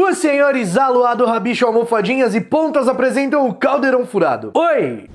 Os senhores Aluado, Rabicho, Almofadinhas e Pontas apresentam o Caldeirão Furado. Oi!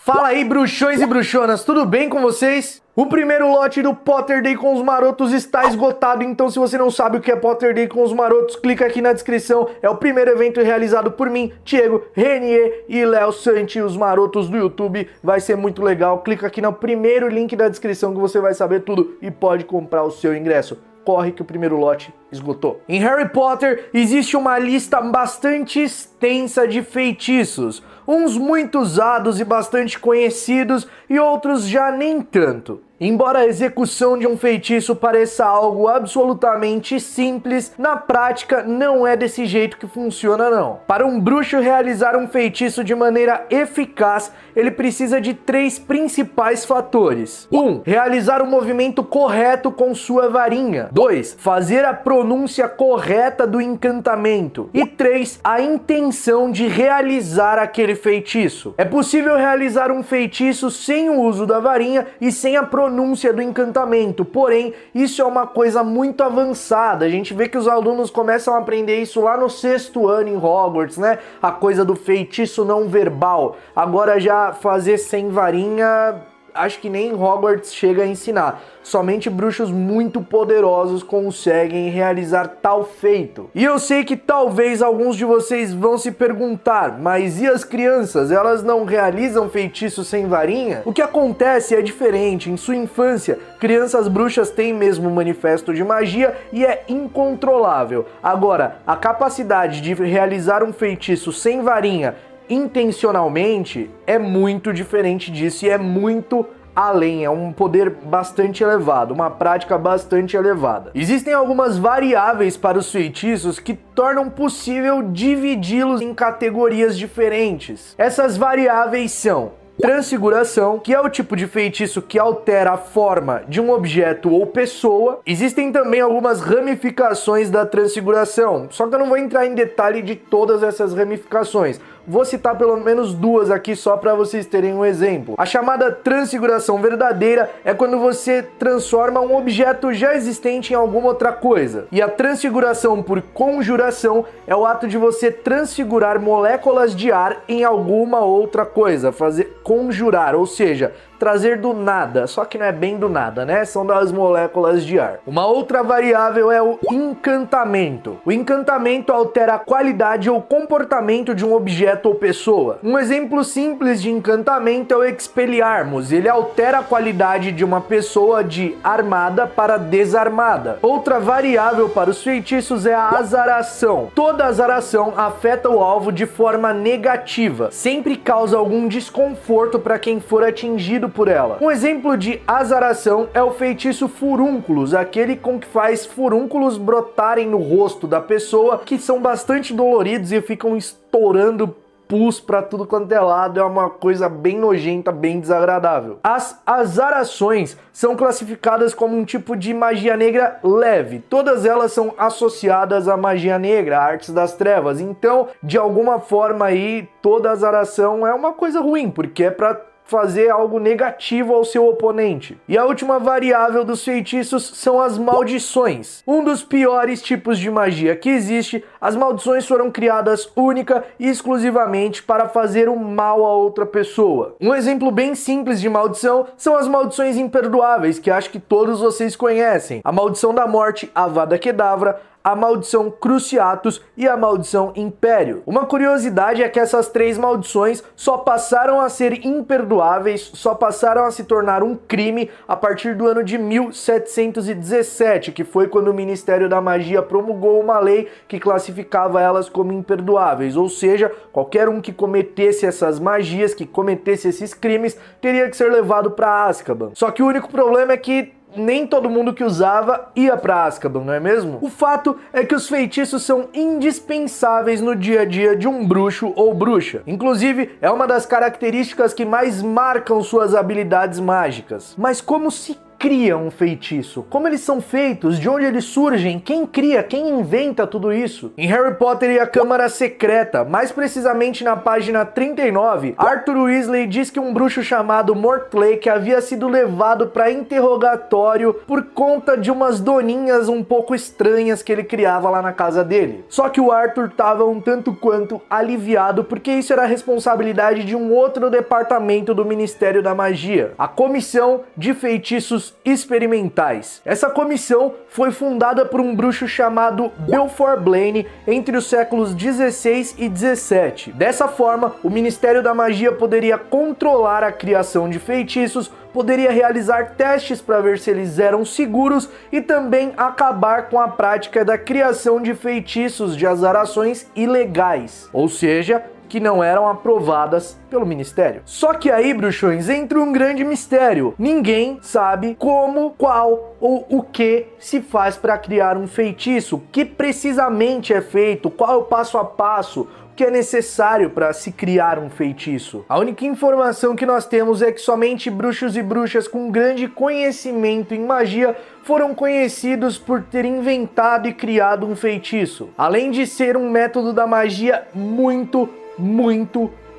Fala aí, bruxões e bruxonas, tudo bem com vocês? O primeiro lote do Potter Day com os Marotos está esgotado, então se você não sabe o que é Potter Day com os Marotos, clica aqui na descrição. É o primeiro evento realizado por mim, Diego, Renier e Léo Santi, os Marotos do YouTube. Vai ser muito legal, clica aqui no primeiro link da descrição que você vai saber tudo e pode comprar o seu ingresso. Corre que o primeiro lote esgotou. Em Harry Potter existe uma lista bastante extensa de feitiços, uns muito usados e bastante conhecidos e outros já nem tanto. Embora a execução de um feitiço pareça algo absolutamente simples, na prática não é desse jeito que funciona não. Para um bruxo realizar um feitiço de maneira eficaz, ele precisa de 3 principais fatores. 1. Realizar o movimento correto com sua varinha. 2. Fazer a pronúncia correta do encantamento. E 3. A intenção de realizar aquele feitiço. É possível realizar um feitiço sem o uso da varinha e sem a pronúncia do encantamento, porém isso é uma coisa muito avançada. A gente vê que os alunos começam a aprender isso lá no 6º ano em Hogwarts, né? A coisa do feitiço não verbal. Agora já fazer sem varinha, acho que nem Hogwarts chega a ensinar. Somente bruxos muito poderosos conseguem realizar tal feito. E eu sei que talvez alguns de vocês vão se perguntar, mas e as crianças? Elas não realizam feitiços sem varinha? O que acontece é diferente. Em sua infância, crianças bruxas têm mesmo um manifesto de magia e é incontrolável. Agora, a capacidade de realizar um feitiço sem varinha intencionalmente é muito diferente disso e é muito além, é um poder bastante elevado, uma prática bastante elevada. Existem algumas variáveis para os feitiços que tornam possível dividi-los em categorias diferentes. Essas variáveis são transfiguração, que é o tipo de feitiço que altera a forma de um objeto ou pessoa. Existem também algumas ramificações da transfiguração, só que eu não vou entrar em detalhe de todas essas ramificações. Vou citar pelo menos 2 aqui só para vocês terem um exemplo. A chamada transfiguração verdadeira é quando você transforma um objeto já existente em alguma outra coisa. E a transfiguração por conjuração é o ato de você transfigurar moléculas de ar em alguma outra coisa, fazer conjurar, ou seja, trazer do nada, só que não é bem do nada, né? São das moléculas de ar. Uma outra variável é o encantamento. O encantamento altera a qualidade ou comportamento de um objeto ou pessoa. Um exemplo simples de encantamento é o Expelliarmus. Ele altera a qualidade de uma pessoa de armada para desarmada. Outra variável para os feitiços é a azaração. Toda azaração afeta o alvo de forma negativa, sempre causa algum desconforto para quem for atingido por ela. Um exemplo de azaração é o feitiço furúnculos, aquele com que faz furúnculos brotarem no rosto da pessoa, que são bastante doloridos e ficam estourando pus pra tudo quanto é lado. É uma coisa bem nojenta, bem desagradável. As azarações são classificadas como um tipo de magia negra leve. Todas elas são associadas à magia negra, a artes das trevas. Então, de alguma forma aí, toda azaração é uma coisa ruim, porque é pra fazer algo negativo ao seu oponente. E a última variável dos feitiços são as maldições. Um dos piores tipos de magia que existe, as maldições foram criadas única e exclusivamente para fazer o mal a outra pessoa. Um exemplo bem simples de maldição são as maldições imperdoáveis, que acho que todos vocês conhecem. A maldição da morte, Avada Kedavra, a maldição Cruciatus e a maldição Império. Uma curiosidade é que essas 3 maldições só passaram a ser imperdoáveis, só passaram a se tornar um crime a partir do ano de 1717, que foi quando o Ministério da Magia promulgou uma lei que classificava elas como imperdoáveis, ou seja, qualquer um que cometesse essas magias, que cometesse esses crimes, teria que ser levado para Azkaban. Só que o único problema é que nem todo mundo que usava ia pra Azkaban, não é mesmo? O fato é que os feitiços são indispensáveis no dia a dia de um bruxo ou bruxa. Inclusive, é uma das características que mais marcam suas habilidades mágicas. Mas como se cria um feitiço? Como eles são feitos? De onde eles surgem? Quem cria? Quem inventa tudo isso? Em Harry Potter e a Câmara Secreta, mais precisamente na página 39, Arthur Weasley diz que um bruxo chamado Mortlake havia sido levado para interrogatório por conta de umas doninhas um pouco estranhas que ele criava lá na casa dele. Só que o Arthur estava um tanto quanto aliviado porque isso era a responsabilidade de um outro departamento do Ministério da Magia, a Comissão de Feitiços Experimentais. Essa comissão foi fundada por um bruxo chamado Belphore Blaine entre os séculos 16 e 17. Dessa forma, o Ministério da Magia poderia controlar a criação de feitiços, poderia realizar testes para ver se eles eram seguros e também acabar com a prática da criação de feitiços de azarações ilegais, ou seja, que não eram aprovadas pelo Ministério. Só que aí, bruxões, entra um grande mistério. Ninguém sabe como, qual ou o que se faz para criar um feitiço, o que precisamente é feito, qual é o passo a passo, que é necessário para se criar um feitiço. A única informação que nós temos é que somente bruxos e bruxas com grande conhecimento em magia foram conhecidos por ter inventado e criado um feitiço. Além de ser um método da magia muito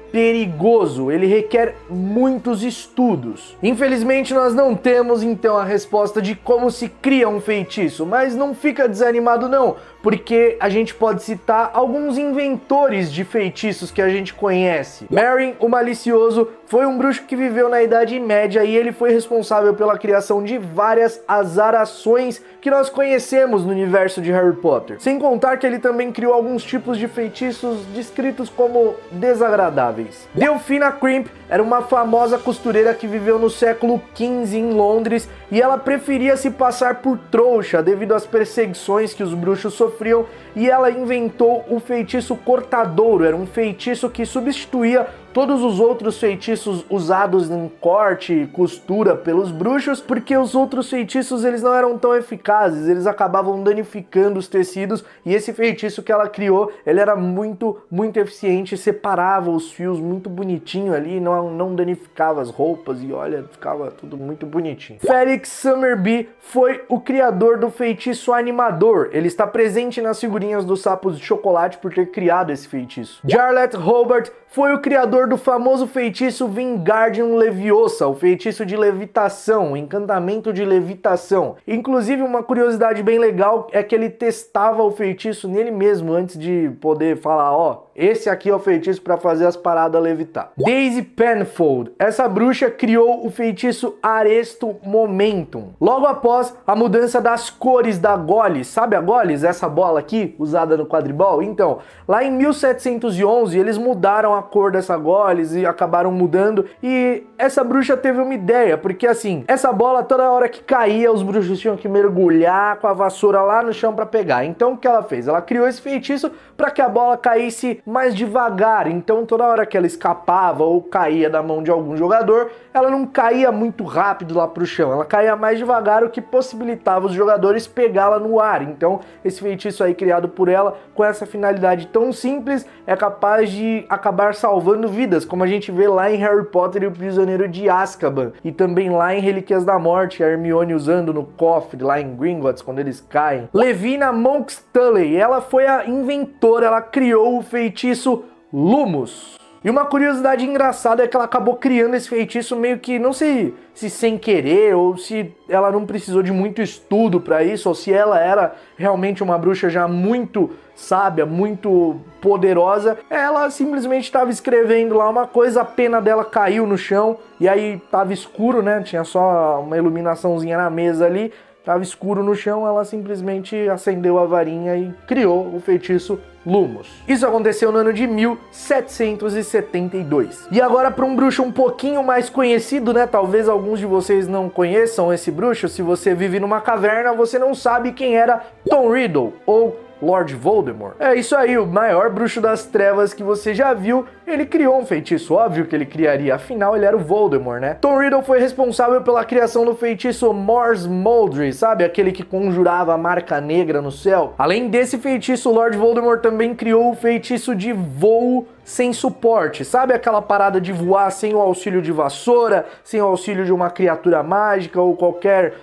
perigoso, ele requer muitos estudos. Infelizmente nós não temos então a resposta de como se cria um feitiço, mas não fica desanimado não, porque a gente pode citar alguns inventores de feitiços que a gente conhece. Merlin, o Malicioso, foi um bruxo que viveu na Idade Média e ele foi responsável pela criação de várias azarações que nós conhecemos no universo de Harry Potter. Sem contar que ele também criou alguns tipos de feitiços descritos como desagradáveis. Delphina Crimp era uma famosa costureira que viveu no século XV em Londres e ela preferia se passar por trouxa devido às perseguições que os bruxos sofriam e ela inventou o feitiço cortadouro. Era um feitiço que substituía todos os outros feitiços usados em corte e costura pelos bruxos, porque os outros feitiços eles não eram tão eficazes, eles acabavam danificando os tecidos, e esse feitiço que ela criou, ele era muito eficiente, separava os fios muito bonitinho ali, não danificava as roupas e olha, ficava tudo muito bonitinho. Felix Summerby foi o criador do feitiço animador, ele está presente nas figurinhas dos sapos de chocolate por ter criado esse feitiço. Jarlath Hobart foi o criador do famoso feitiço Wingardium Leviosa, o feitiço de levitação, o encantamento de levitação. Inclusive, uma curiosidade bem legal é que ele testava o feitiço nele mesmo antes de poder falar, ó, esse aqui é o feitiço para fazer as paradas levitar. Daisy Penfold, essa bruxa criou o feitiço Aresto Momentum. Logo após a mudança das cores da Goles, sabe a Goles? Essa bola aqui, usada no quadribol? Então, lá em 1711, eles mudaram a cor dessa Goles e acabaram mudando, e essa bruxa teve uma ideia, porque assim, essa bola toda hora que caía, os bruxos tinham que mergulhar com a vassoura lá no chão para pegar. Então o que ela fez? Ela criou esse feitiço para que a bola caísse mais devagar, então toda hora que ela escapava ou caía da mão de algum jogador, ela não caía muito rápido lá pro chão, ela caía mais devagar, o que possibilitava os jogadores pegá-la no ar. Então esse feitiço aí criado por ela, com essa finalidade tão simples, é capaz de acabar salvando vidas, como a gente vê lá em Harry Potter e o Prisioneiro de Azkaban, e também lá em Relíquias da Morte, a Hermione usando no cofre lá em Gringotts quando eles caem. Levina Monk-Tully, ela foi a inventora, ela criou o feitiço Lumos. E uma curiosidade engraçada é que ela acabou criando esse feitiço meio que, não sei se sem querer, ou se ela não precisou de muito estudo para isso, ou se ela era realmente uma bruxa já muito sábia, muito poderosa. Ela simplesmente estava escrevendo lá uma coisa, a pena dela caiu no chão, e aí tava escuro, né? Tinha só uma iluminaçãozinha na mesa ali, tava escuro no chão, ela simplesmente acendeu a varinha e criou o feitiço Lumos. Isso aconteceu no ano de 1772. E agora para um bruxo um pouquinho mais conhecido, né? Talvez alguns de vocês não conheçam esse bruxo. Se você vive numa caverna, você não sabe quem era Tom Riddle ou Lord Voldemort. É isso aí, o maior bruxo das trevas que você já viu. Ele criou um feitiço, óbvio que ele criaria, afinal ele era o Voldemort, né? Tom Riddle foi responsável pela criação do feitiço Mors Moldry, sabe? Aquele que conjurava a marca negra no céu. Além desse feitiço, o Lord Voldemort também criou o feitiço de voo sem suporte. Sabe aquela parada de voar sem o auxílio de vassoura, sem o auxílio de uma criatura mágica ou qualquer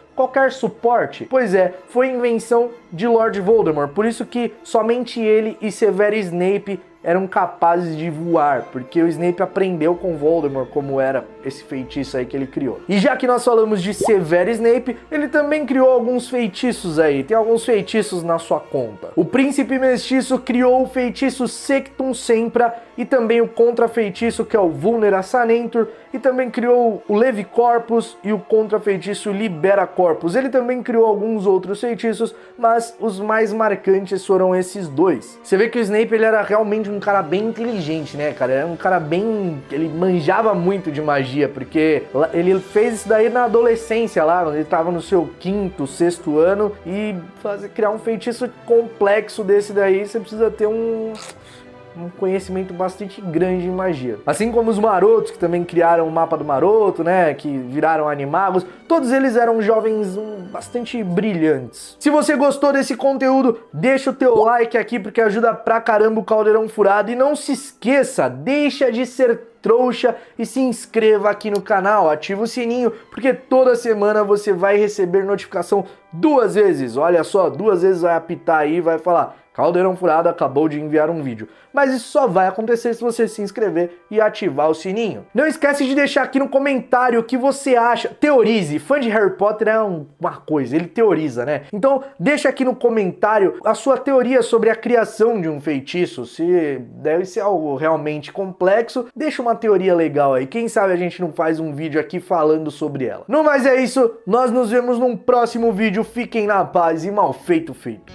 suporte? Pois é, foi invenção de Lord Voldemort, por isso que somente ele e Severus Snape eram capazes de voar, porque o Snape aprendeu com Voldemort como era esse feitiço aí que ele criou. E já que nós falamos de Severus Snape, ele também criou alguns feitiços aí, tem alguns feitiços na sua conta. O Príncipe Mestiço criou o feitiço Sectum Sempra e também o contra-feitiço que é o Vulnera Sanentur, e também criou o Levicorpus e o contra-feitiço Libera Corpus. Ele também criou alguns outros feitiços, mas os mais marcantes foram esses dois. Você vê que o Snape ele era realmente um cara bem inteligente, né, cara? Era um cara bem... ele manjava muito de magia, porque ele fez isso daí na adolescência lá, quando ele tava no seu 5º, 6º ano, e criar um feitiço complexo desse daí, você precisa ter um conhecimento bastante grande em magia. Assim como os marotos, que também criaram o mapa do maroto, né, que viraram animagos, todos eles eram jovens bastante brilhantes. Se você gostou desse conteúdo, deixa o teu like aqui, porque ajuda pra caramba o Caldeirão Furado. E não se esqueça, deixa de ser trouxa e se inscreva aqui no canal, ativa o sininho, porque toda semana você vai receber notificação 2 vezes. Olha só, 2 vezes vai apitar aí e vai falar: Caldeirão Furado acabou de enviar um vídeo. Mas isso só vai acontecer se você se inscrever e ativar o sininho. Não esquece de deixar aqui no comentário o que você acha. Teorize. Fã de Harry Potter é uma coisa, ele teoriza, né? Então deixa aqui no comentário a sua teoria sobre a criação de um feitiço. Se deve ser algo realmente complexo, deixa uma teoria legal aí. Quem sabe a gente não faz um vídeo aqui falando sobre ela. No mais é isso, nós nos vemos num próximo vídeo. Fiquem na paz e mal feito feito.